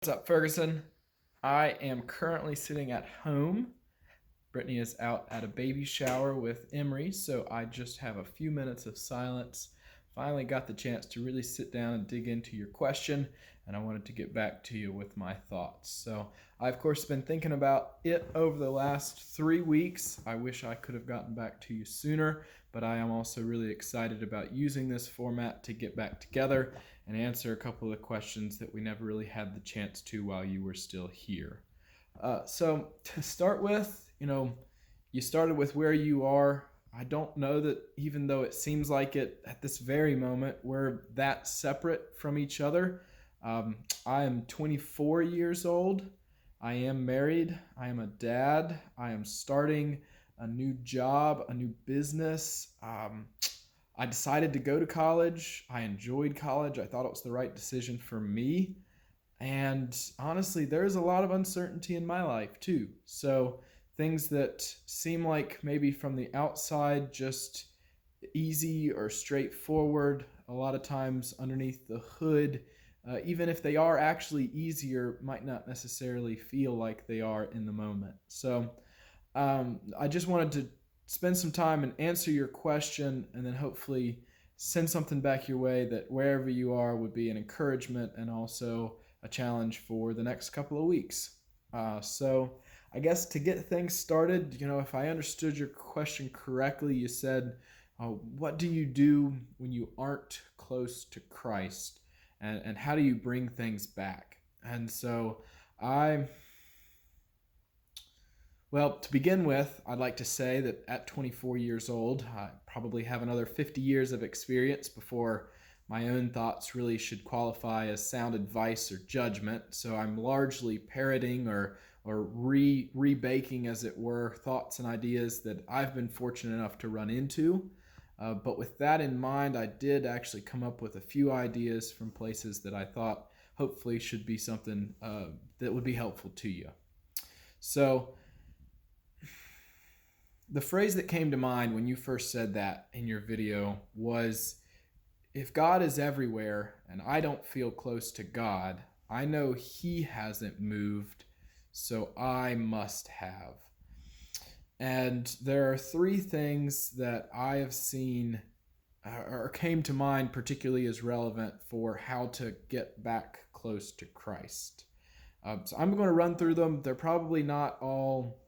What's up, Ferguson? I am currently sitting at home. Brittany is out at a baby shower with Emery, so I just have a few minutes of silence. Finally got the chance to really sit down and dig into your question, and I wanted to get back to you with my thoughts. So, I, of course, been thinking about it over the last 3 weeks. I wish I could have gotten back to you sooner, but I am also really excited about using this format to get back together and answer a couple of questions that we never really had the chance to while you were still here. So to start with, you started with where you are. I don't know that even though it seems like it at this very moment, we're that separate from each other. I am 24 years old. I am married. I am a dad. I am starting a new job, a new business. I decided to go to college. I enjoyed college. I thought it was the right decision for me. And honestly, there's a lot of uncertainty in my life too. So things that seem like maybe from the outside just easy or straightforward, a lot of times underneath the hood, even if they are actually easier, might not necessarily feel like they are in the moment. So I just wanted to spend some time and answer your question, and then hopefully send something back your way that wherever you are would be an encouragement and also a challenge for the next couple of weeks. So I guess to get things started, if I understood your question correctly, you said, what do you do when you aren't close to Christ? And how do you bring things back? And so I well, to begin with, I'd like to say that at 24 years old, I probably have another 50 years of experience before my own thoughts really should qualify as sound advice or judgment. So I'm largely parroting or rebaking, as it were, thoughts and ideas that I've been fortunate enough to run into. But with that in mind, I did actually come up with a few ideas from places that I thought hopefully should be something that would be helpful to you. So, the phrase that came to mind when you first said that in your video was, if God is everywhere and I don't feel close to God, I know He hasn't moved, so I must have. And there are three things that I have seen or came to mind particularly as relevant for how to get back close to Christ. So I'm going to run through them. They're probably not all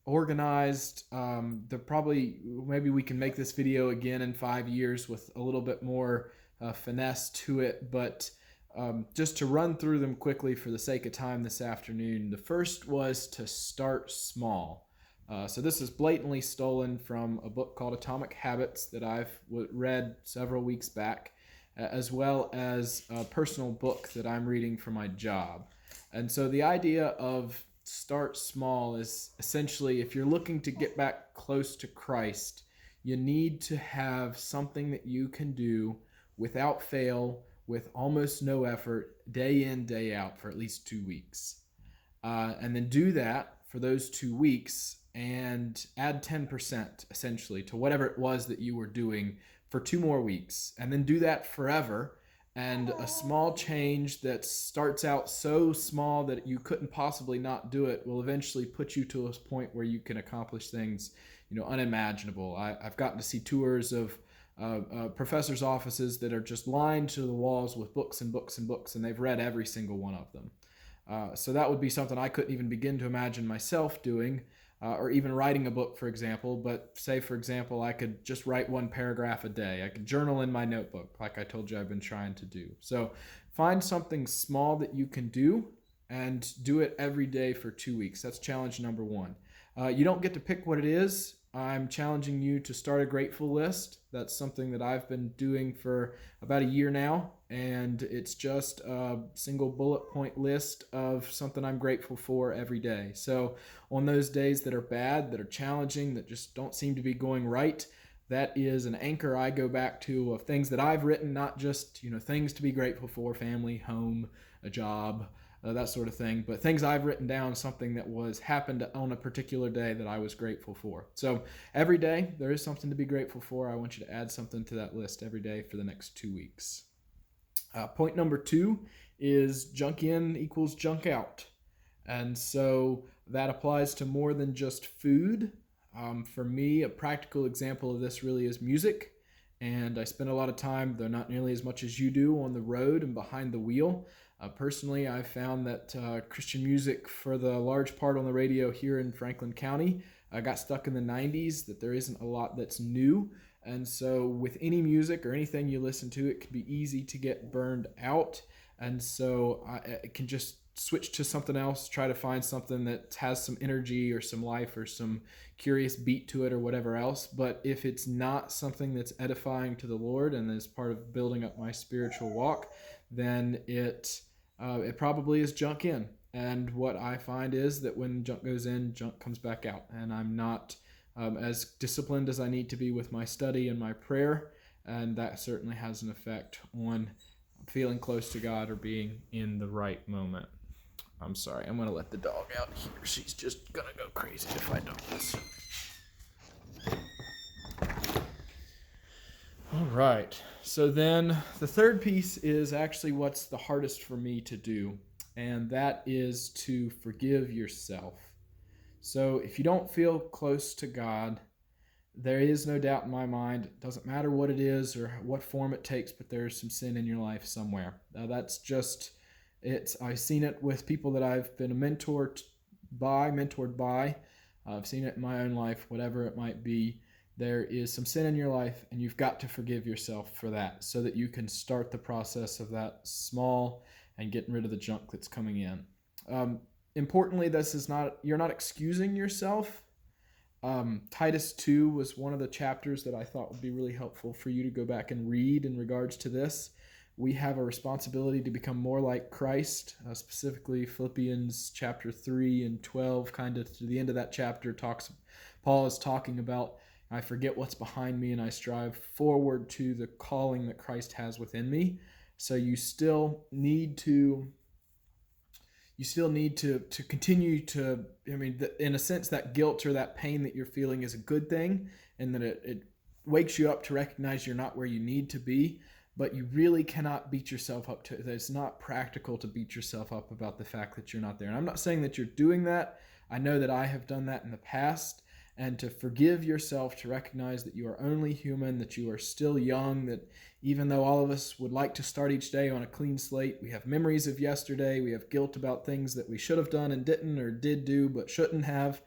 organized. They're probably, maybe we can make this video again in 5 years with a little bit more finesse to it, but just to run through them quickly for the sake of time this afternoon. The first was to start small. So this is blatantly stolen from a book called Atomic Habits that I've read several weeks back, as well as a personal book that I'm reading for my job. And so the idea of start small is essentially, if you're looking to get back close to Christ, you need to have something that you can do without fail, with almost no effort, day in, day out for at least 2 weeks. And then do that for those 2 weeks and add 10% essentially to whatever it was that you were doing for 2 more weeks. And then do that forever. And a small change that starts out so small that you couldn't possibly not do it will eventually put you to a point where you can accomplish things, unimaginable. I've gotten to see tours of professors' offices that are just lined to the walls with books and books and books, and they've read every single one of them. So that would be something I couldn't even begin to imagine myself doing, or even writing a book, for example. But say, for example, I could just write 1 paragraph a day. I could journal in my notebook, like I told you I've been trying to do. So find something small that you can do and do it every day for 2 weeks. That's challenge number 1. You don't get to pick what it is. I'm challenging you to start a grateful list. That's something that I've been doing for about a year now, and it's just a single bullet point list of something I'm grateful for every day. So on those days that are bad, that are challenging, that just don't seem to be going right, that is an anchor I go back to of things that I've written, not just, things to be grateful for, family, home, a job, that sort of thing, but things I've written down, something that happened on a particular day that I was grateful for. So every day there is something to be grateful for. I want you to add something to that list every day for the next 2 weeks. Point number 2 is junk in equals junk out. And so that applies to more than just food. For me, a practical example of this really is music. And I spend a lot of time, though not nearly as much as you do, on the road and behind the wheel. Personally, I've found that Christian music, for the large part on the radio here in Franklin County, got stuck in the 90s, that there isn't a lot that's new. And so with any music or anything you listen to, it can be easy to get burned out. And so it can just switch to something else, try to find something that has some energy or some life or some curious beat to it or whatever else. But if it's not something that's edifying to the Lord and is part of building up my spiritual walk, then it probably is junk in. And what I find is that when junk goes in, junk comes back out. And I'm not as disciplined as I need to be with my study and my prayer. And that certainly has an effect on feeling close to God or being in the right moment. I'm sorry, I'm going to let the dog out here. She's just going to go crazy if I don't. All right, so then the third piece is actually what's the hardest for me to do, and that is to forgive yourself. So if you don't feel close to God, there is no doubt in my mind, it doesn't matter what it is or what form it takes, but there's some sin in your life somewhere. Now that's just, I've seen it with people that I've been mentored by. I've seen it in my own life, whatever it might be. There is some sin in your life, and you've got to forgive yourself for that so that you can start the process of that small and getting rid of the junk that's coming in. Importantly, you're not excusing yourself. Titus 2 was one of the chapters that I thought would be really helpful for you to go back and read in regards to this. We have a responsibility to become more like Christ, specifically Philippians chapter 3 and 12, kind of to the end of that chapter, Paul is talking about, I forget what's behind me and I strive forward to the calling that Christ has within me. So you still need to continue to, in a sense, that guilt or that pain that you're feeling is a good thing, and that it wakes you up to recognize you're not where you need to be, but you really cannot beat yourself up to it. It's not practical to beat yourself up about the fact that you're not there. And I'm not saying that you're doing that. I know that I have done that in the past. And to forgive yourself, to recognize that you are only human, that you are still young, that even though all of us would like to start each day on a clean slate, we have memories of yesterday, we have guilt about things that we should have done and didn't, or did do but shouldn't have,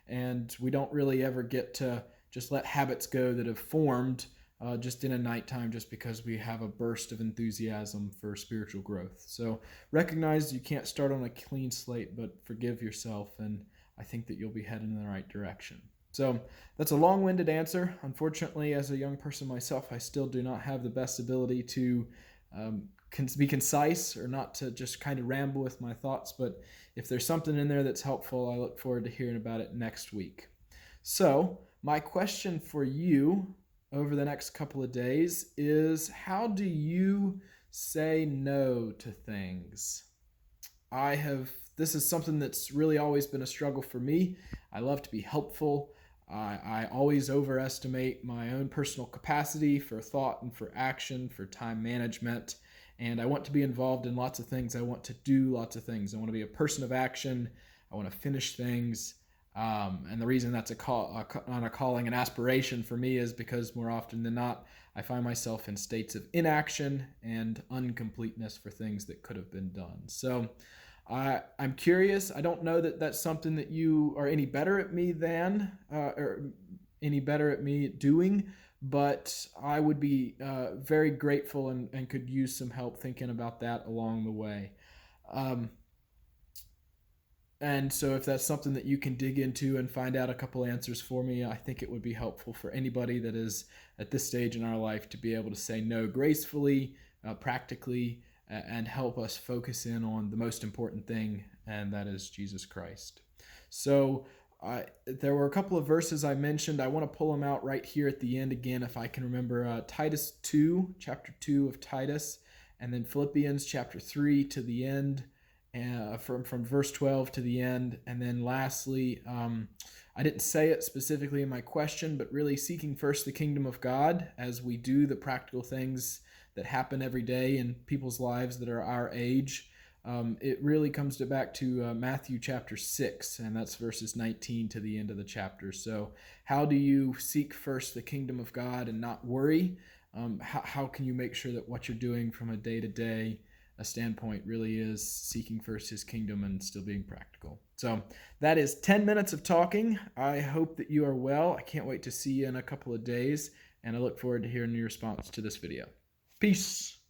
and we don't really ever get to just let habits go that have formed just in a nighttime just because we have a burst of enthusiasm for spiritual growth. So recognize you can't start on a clean slate, but forgive yourself, and I think that you'll be heading in the right direction. So that's a long-winded answer. Unfortunately, as a young person myself, I still do not have the best ability to be concise or not to just kind of ramble with my thoughts. But if there's something in there that's helpful, I look forward to hearing about it next week. So my question for you over the next couple of days is, how do you say no to things? This is something that's really always been a struggle for me. I love to be helpful. I always overestimate my own personal capacity for thought and for action, for time management, and I want to be involved in lots of things. I want to do lots of things. I want to be a person of action. I want to finish things, and the reason that's a calling and aspiration for me is because more often than not, I find myself in states of inaction and incompleteness for things that could have been done. So I'm curious. I don't know that that's something that you are any better at me than, or any better at me doing, but I would be very grateful and could use some help thinking about that along the way. And so if that's something that you can dig into and find out a couple answers for me, I think it would be helpful for anybody that is at this stage in our life to be able to say no gracefully, practically, and help us focus in on the most important thing, and that is Jesus Christ. So there were a couple of verses I mentioned. I want to pull them out right here at the end again, if I can remember. Titus 2, chapter 2 of Titus, and then Philippians chapter 3 to the end, from verse 12 to the end. And then lastly, I didn't say it specifically in my question, but really seeking first the kingdom of God as we do the practical things that happen every day in people's lives that are our age. It really comes back to Matthew chapter 6, and that's verses 19 to the end of the chapter. So how do you seek first the kingdom of God and not worry? How can you make sure that what you're doing from a day-to-day standpoint really is seeking first his kingdom and still being practical? So that is 10 minutes of talking. I hope that you are well. I can't wait to see you in a couple of days, and I look forward to hearing your response to this video. Peace.